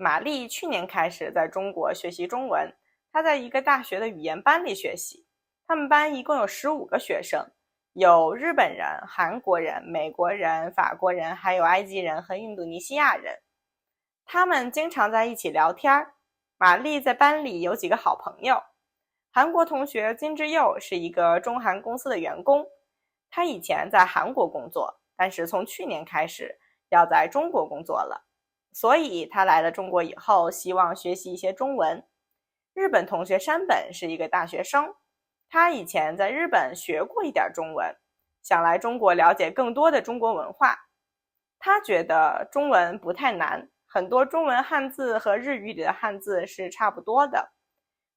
玛丽去年开始在中国学习中文，她在一个大学的语言班里学习。他们班一共有15个学生，有日本人、韩国人、美国人、法国人，还有埃及人和印度尼西亚人。他们经常在一起聊天。玛丽在班里有几个好朋友。韩国同学金智佑是一个中韩公司的员工，他以前在韩国工作，但是从去年开始要在中国工作了，所以他来了中国以后希望学习一些中文。日本同学山本是一个大学生，他以前在日本学过一点中文，想来中国了解更多的中国文化。他觉得中文不太难，很多中文汉字和日语里的汉字是差不多的，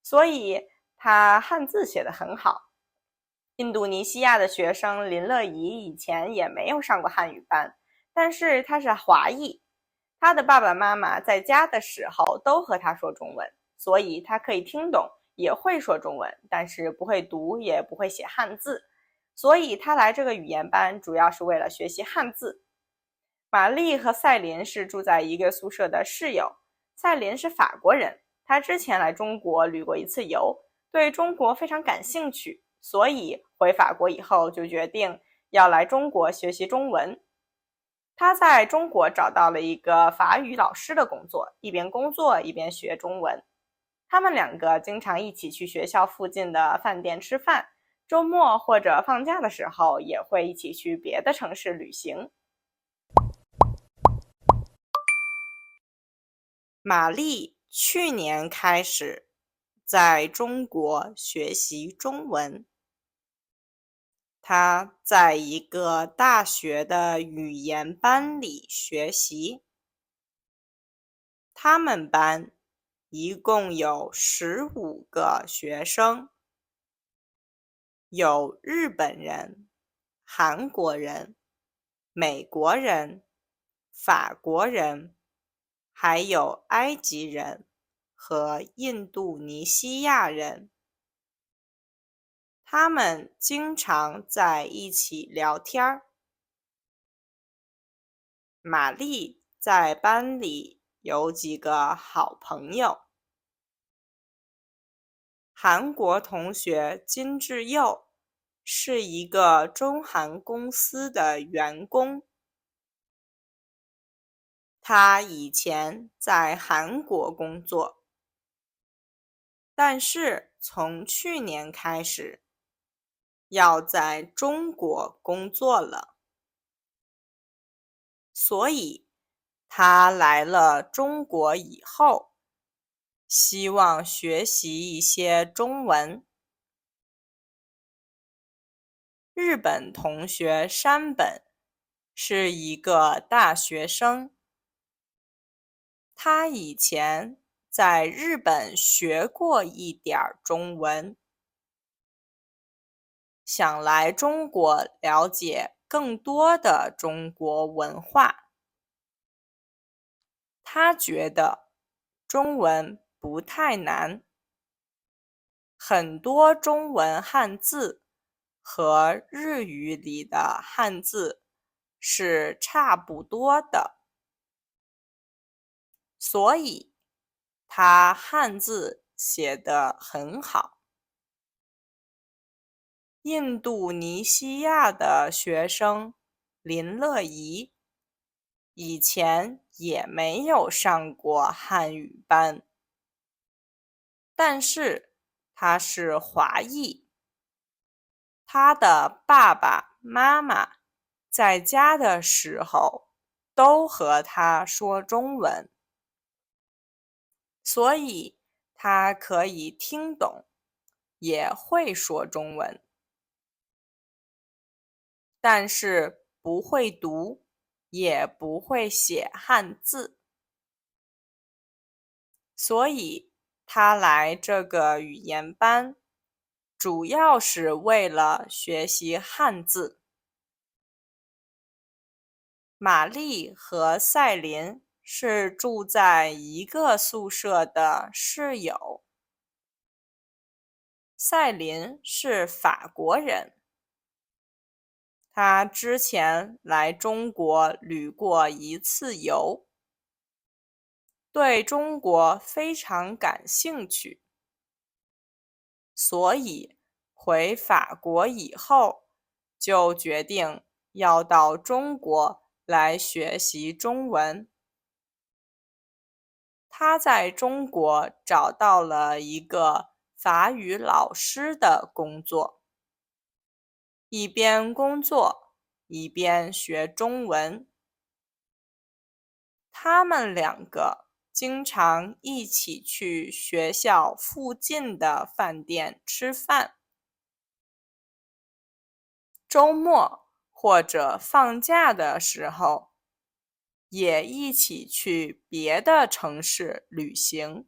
所以他汉字写得很好。印度尼西亚的学生林乐怡以前也没有上过汉语班，但是他是华裔，他的爸爸妈妈在家的时候都和他说中文，所以他可以听懂，也会说中文，但是不会读，也不会写汉字，所以他来这个语言班主要是为了学习汉字。玛丽和赛琳是住在一个宿舍的室友。赛琳是法国人，他之前来中国旅过一次游，对中国非常感兴趣，所以回法国以后就决定要来中国学习中文。他在中国找到了一个法语老师的工作，一边工作一边学中文。他们两个经常一起去学校附近的饭店吃饭，周末或者放假的时候也会一起去别的城市旅行。玛丽去年开始在中国学习中文。她在一个大学的语言班里学习。他们班一共有15个学生，有日本人、韩国人、美国人、法国人，还有埃及人和印度尼西亚人。他们经常在一起聊天。玛丽在班里有几个好朋友。韩国同学金智佑是一个中韩公司的员工。他以前在韩国工作，但是从去年开始要在中国工作了，所以他来了中国以后，希望学习一些中文。日本同学山本是一个大学生，他以前在日本学过一点中文，想来中国了解更多的中国文化。他觉得中文不太难，很多中文汉字和日语里的汉字是差不多的，所以他汉字写得很好。印度尼西亚的学生林乐怡以前也没有上过汉语班，但是他是华裔，他的爸爸妈妈在家的时候都和他说中文，所以他可以听懂，也会说中文，但是不会读，也不会写汉字，所以他来这个语言班主要是为了学习汉字。玛丽和赛琳是住在一个宿舍的室友。赛琳是法国人，他之前来中国旅过一次游。对中国非常感兴趣，所以回法国以后就决定要到中国来学习中文。他在中国找到了一个法语老师的工作，一边工作一边学中文。他们两个经常一起去学校附近的饭店吃饭，周末或者放假的时候，也一起去别的城市旅行。